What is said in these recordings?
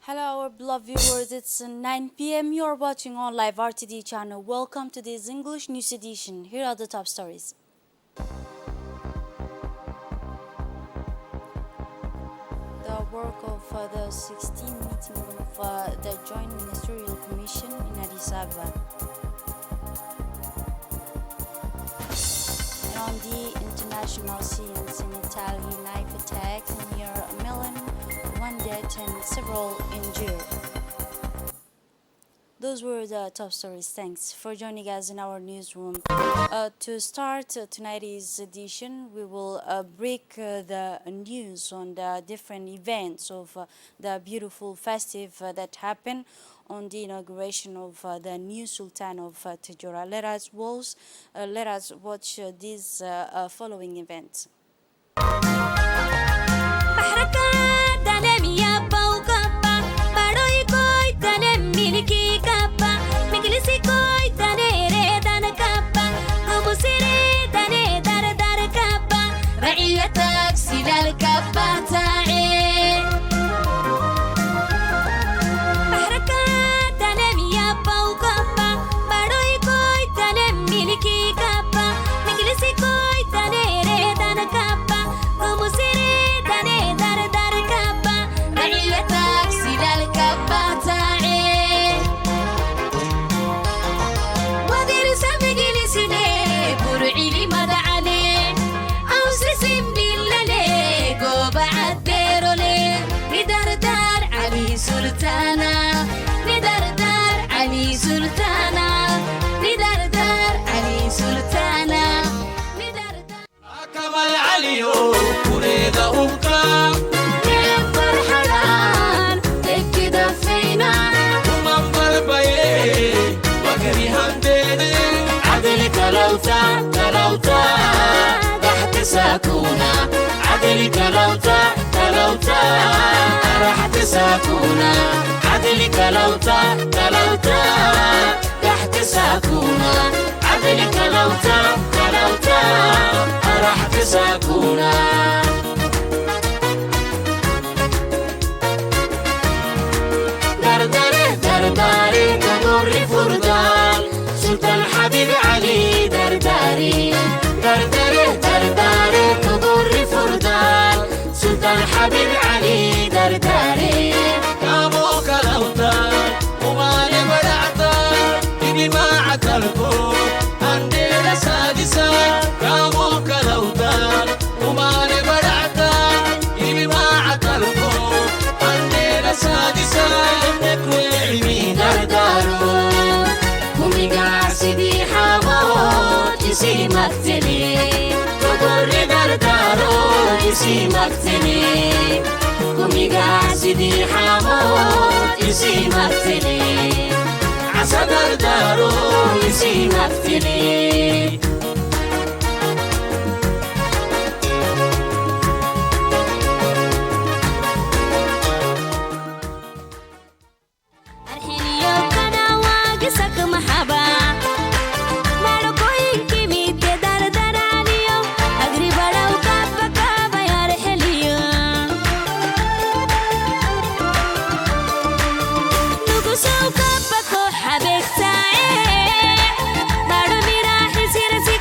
Hello, our beloved viewers. It's 9 p.m. You are watching on live RTD channel. Welcome to this English news edition. Here are the top stories. The work of the 16th meeting of the Joint Ministerial Commission in Addis Ababa. And on the international scenes in Italy, knife attacks near Milan, one dead and several injured. Those were the top stories. Thanks for joining us in our newsroom. To start tonight's edition, we will break the news on the different events of the beautiful festive that happened on the inauguration of the new Sultan of Tijora. Let us watch these following events. كلوتا تحت ساكونا عدلي كلوتا تحت ساكونا عدلي كلوتا تحت ساكونا عدلي كلوتا تحت ساكونا درداري تمر فردان سلطان حبيب علي درداري تضر فردان سلطان حبيب علي درداري قاموا كالأوتار وما نبرعتار إني ما عتلكو عندنا سادسة قاموا كالأوتار وما نبرعتار إني ما عتلكو عندنا سادسة نكوي علمي دردارو سيدي حمود يسي مقتني تضر دردارو يسي مقتني قومي سيدي حمود يسي مقتني عسى دردارو يسي مقتني Habek tae, baro mira hisira si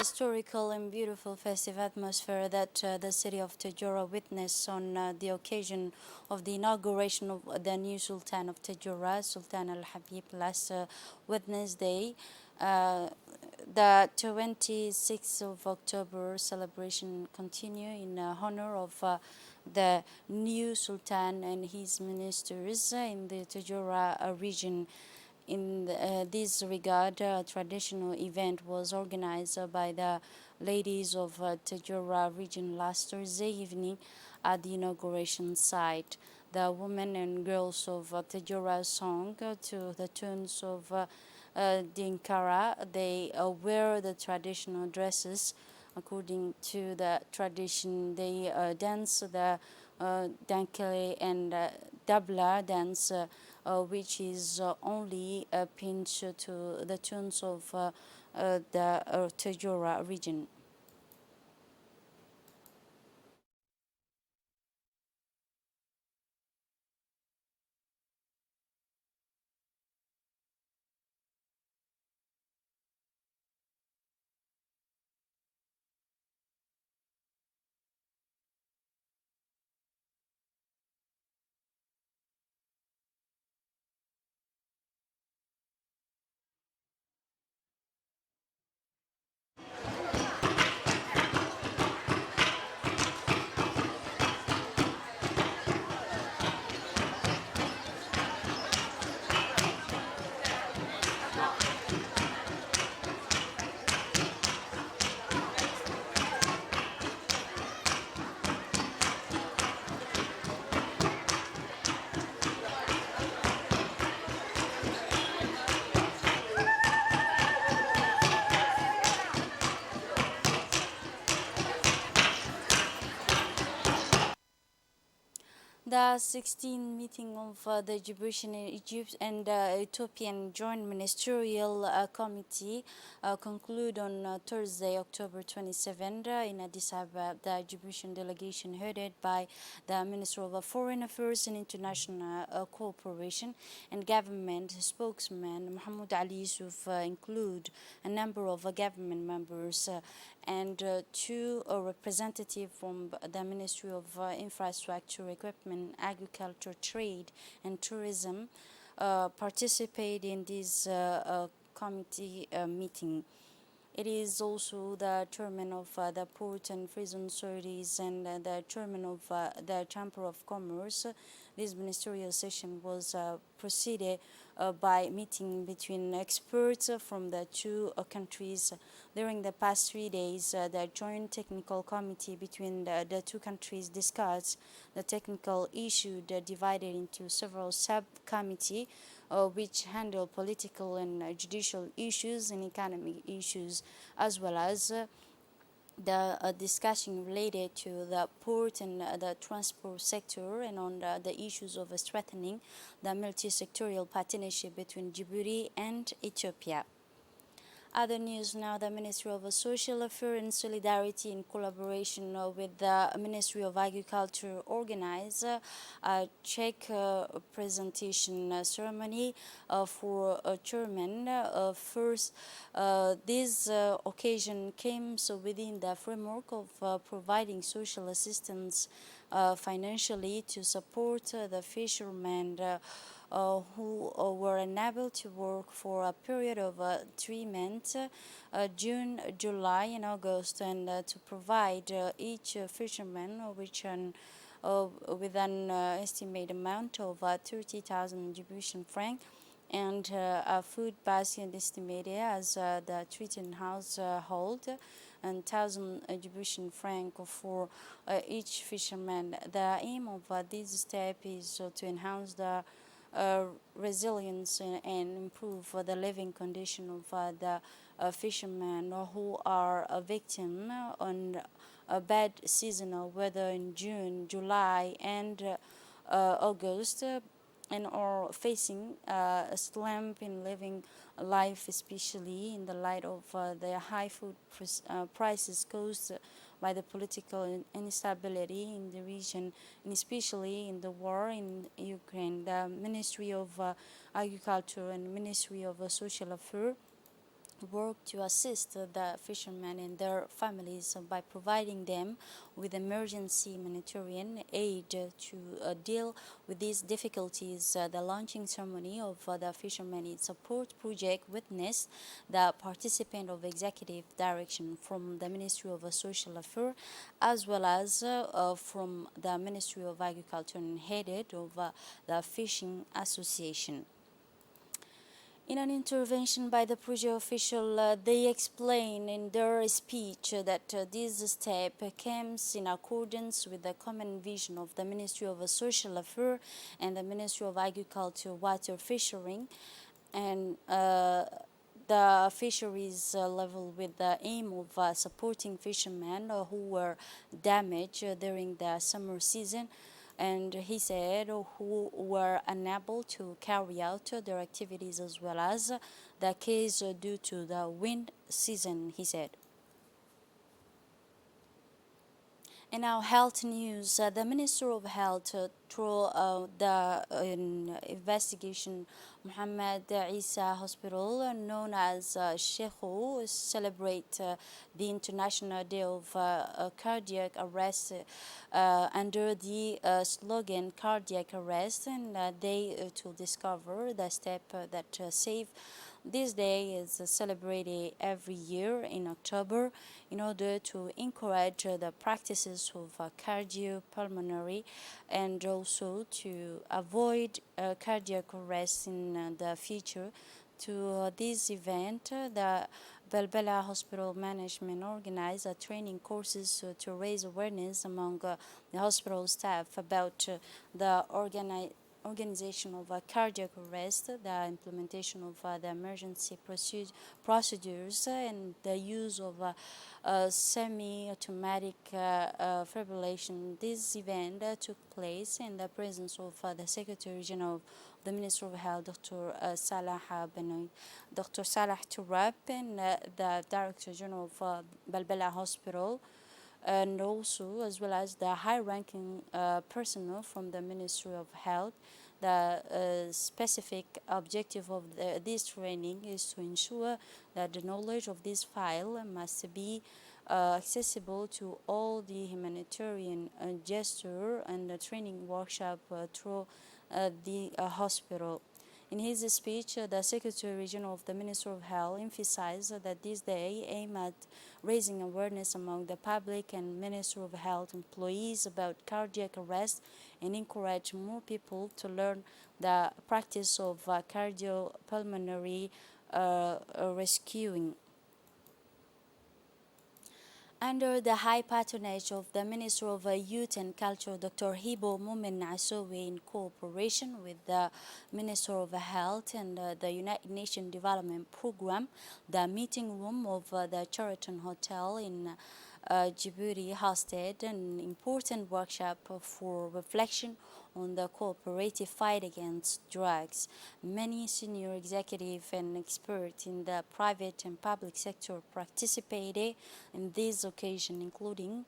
historical and beautiful festive atmosphere that the city of Tajura witnessed on the occasion of the inauguration of the new Sultan of Tajura, Sultan Al Habib, last Wednesday. Uh, the 26th of October celebration continue in honor of the new Sultan and his ministers in the Tajura region. In this regard, a traditional event was organized by the ladies of Tajura region last Thursday evening at the inauguration site. The women and girls of Tajura sang to the tunes of Dinkara. They wear the traditional dresses. According to the tradition, they dance the Dankele and Dabla dance, which is only a pinch to the tunes of the Tajura region. The 16th meeting of the Egyptian Egypt and Ethiopian Joint Ministerial Committee conclude on Thursday, October 27 in Addis Ababa. The Egyptian delegation headed by the Minister of Foreign Affairs and International Cooperation and Government spokesman Mahmoud Ali Yusuf include a number of government members and two representatives from the Ministry of Infrastructure, Equipment, Agriculture, Trade, and Tourism participate in this committee meeting. It is also the chairman of the Port and Prison Authorities and the chairman of the Chamber of Commerce. This ministerial session was preceded by meeting between experts from the two countries. During the past 3 days, the Joint Technical Committee between the two countries discussed the technical issue divided into several subcommittees which handle political and judicial issues and economic issues, as well as the discussion related to the port and the transport sector and on the issues of strengthening the multi-sectorial partnership between Djibouti and Ethiopia. Other news now, the Ministry of Social Affairs and Solidarity in collaboration with the Ministry of Agriculture organized a check presentation ceremony for chairman. First, this occasion came so within the framework of providing social assistance financially to support the fishermen who were unable to work for a period of 3 months, June, July, and August, and to provide each fisherman with an estimated amount of 30,000 Djiboutian francs and a food basket estimated as the Triton household and 1,000 Djiboutian francs for each fisherman. The aim of this step is to enhance the resilience and improve the living condition of the fishermen who are a victim on a bad seasonal weather in June, July, and August, and are facing a slump in living life, especially in the light of the high food prices caused by the political instability in the region, and especially in the war in Ukraine. The Ministry of Agriculture and Ministry of Social Affairs work to assist the fishermen and their families by providing them with emergency humanitarian aid to deal with these difficulties. The launching ceremony of the Fishermen in Support Project witnessed the participant of executive direction from the Ministry of Social Affairs as well as from the Ministry of Agriculture and headed of the Fishing Association. In an intervention by the project official, they explain in their speech that this step comes in accordance with the common vision of the Ministry of Social Affairs and the Ministry of Agriculture, Water, Fishing, and the fisheries level with the aim of supporting fishermen who were damaged during the summer season, and he said who were unable to carry out their activities as well as the case due to the wind season, he said. In our health news, the Minister of Health, through the investigation, Muhammad Isa Hospital, known as Shekhu, celebrate the International Day of Cardiac Arrest under the slogan Cardiac Arrest, and they to discover the step that save. This day is celebrated every year in October in order to encourage the practices of cardiopulmonary and also to avoid cardiac arrest in the future. To this event, the Balbala Hospital Management organized training courses to raise awareness among the hospital staff about the organization of cardiac arrest, the implementation of the emergency procedures, and the use of semi-automatic fibrillation. This event took place in the presence of the Secretary General of the Ministry of Health, Dr. Salah Benoit, Dr. Salah Turab, and the Director General of Balbala Hospital, and also as well as the high-ranking personnel from the Ministry of Health. The specific objective of this training is to ensure that the knowledge of this file must be accessible to all the humanitarian gesture and the training workshop through the hospital. In his speech, the Secretary General of the Ministry of Health emphasized that this day aimed at raising awareness among the public and Ministry of Health employees about cardiac arrest and encourage more people to learn the practice of cardiopulmonary rescuing. Under the high patronage of the Minister of Youth and Culture, Dr. Hibo Mumin Asowe, in cooperation with the Minister of Health and the United Nations Development Program, the meeting room of the Sheraton Hotel in Djibouti hosted an important workshop for reflection on the cooperative fight against drugs. Many senior executives and experts in the private and public sector participated in this occasion, including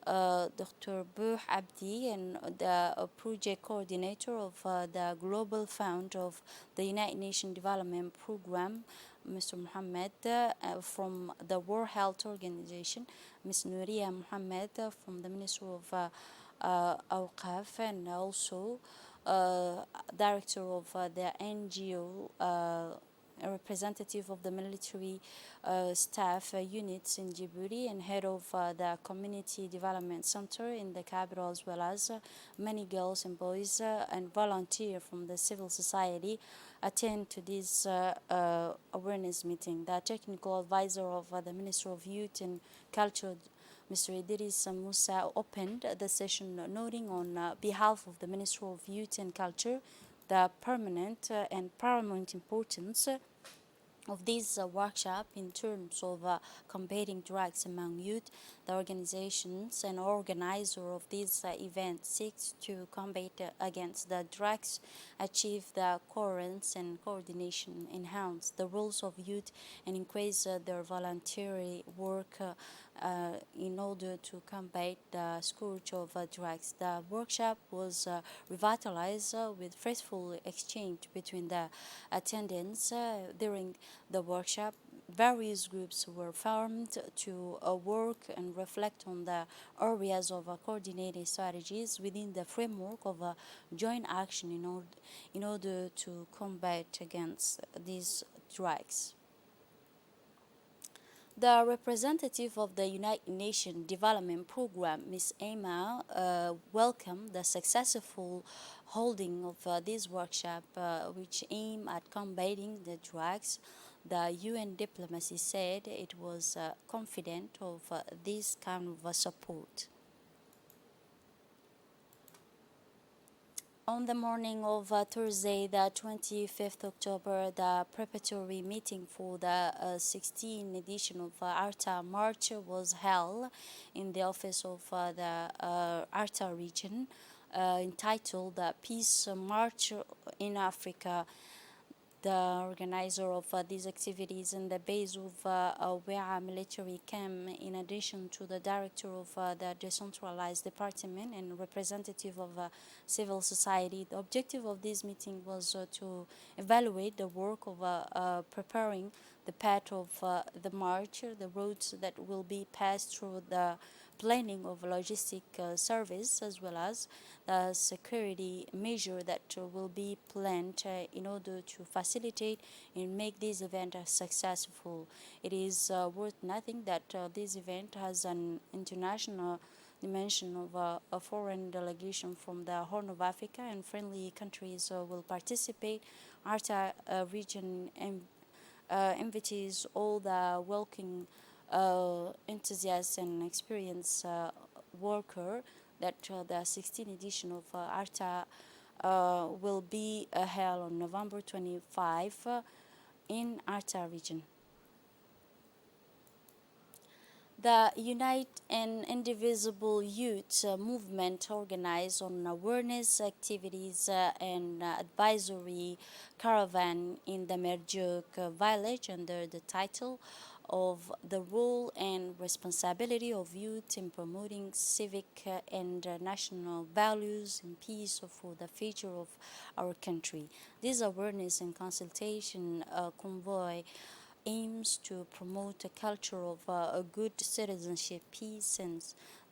Dr. Buh Abdi and the project coordinator of the Global Fund of the United Nations Development Program, Mr. Mohammed from the World Health Organization, Ms. Nouria Mohammed from the Ministry of Awqaf, and also director of the NGO, a representative of the military staff units in Djibouti, and head of the Community Development Center in the capital, as well as many girls and boys and volunteers from the civil society attend to this awareness meeting. The technical advisor of the Ministry of Youth and Culture, Mr. Idris Musa, opened the session, noting on behalf of the Ministry of Youth and Culture the permanent and paramount importance of this workshop in terms of combating drugs among youth. The organizations and organizer of this event seeks to combat against the drugs, achieve the coherence and coordination, enhance the roles of youth, and increase their voluntary work in order to combat the scourge of drugs. The workshop was revitalized with faithful exchange between the attendants during the workshop. various groups were formed to work and reflect on the areas of coordinated strategies within the framework of joint action in order to combat against these drugs. The representative of the United Nations Development Programme, Ms. Emma, welcomed the successful holding of this workshop, which aimed at combating the drugs. The UN diplomacy said it was confident of this kind of support. On the morning of Thursday, the 25th October, the preparatory meeting for the 16th edition of ARTA March was held in the office of the ARTA region, entitled Peace March in Africa. The organizer of these activities in the base of Wea military camp, in addition to the director of the decentralized department and representative of civil society. The objective of this meeting was to evaluate the work of preparing the path of the march, the roads that will be passed through, the planning of logistic service, as well as the security measure that will be planned in order to facilitate and make this event successful. It is worth noting that this event has an international dimension of a foreign delegation from the Horn of Africa, and friendly countries will participate. ARTA region invites all the welcoming enthusiasts and experienced worker that the 16th edition of ARTA will be held on November 25 in ARTA region. The Unite and Indivisible Youth Movement organized on awareness activities and advisory caravan in the Merjuk village under the title of the role and responsibility of youth in promoting civic and national values and peace for the future of our country. This awareness and consultation convoy aims to promote a culture of a good citizenship, peace, and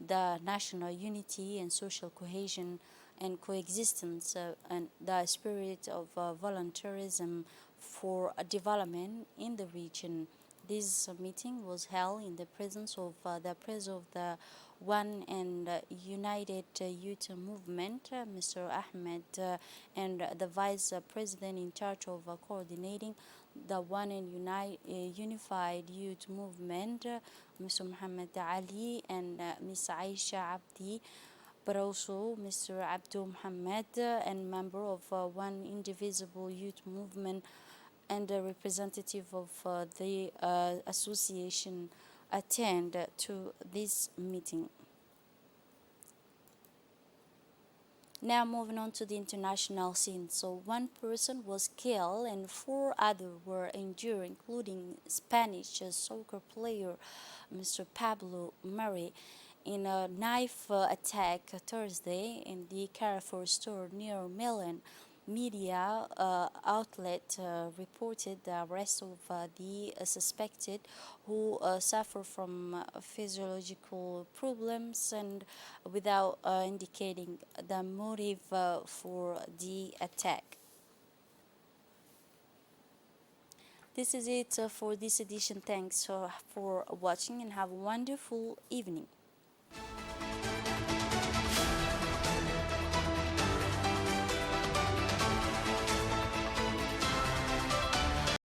the national unity and social cohesion and coexistence, and the spirit of volunteerism for development in the region. This meeting was held in the presence of the president of the One and United Youth Movement, Mr. Ahmed, and the vice president in charge of coordinating the One and Unified Youth Movement, Mr. Muhammad Ali, and Ms. Aisha Abdi, but also Mr. Abdul Muhammad, and member of One Indivisible Youth Movement, and a representative of the association attend to this meeting. Now moving on to the international scene. So one person was killed and 4 others were injured, including Spanish soccer player Mr. Pablo Mari, in a knife attack Thursday in the Carrefour store near Milan. Media outlet reported the arrest of the suspected, who suffer from physiological problems, and without indicating the motive for the attack. This is it for this edition. Thanks for watching and have a wonderful evening.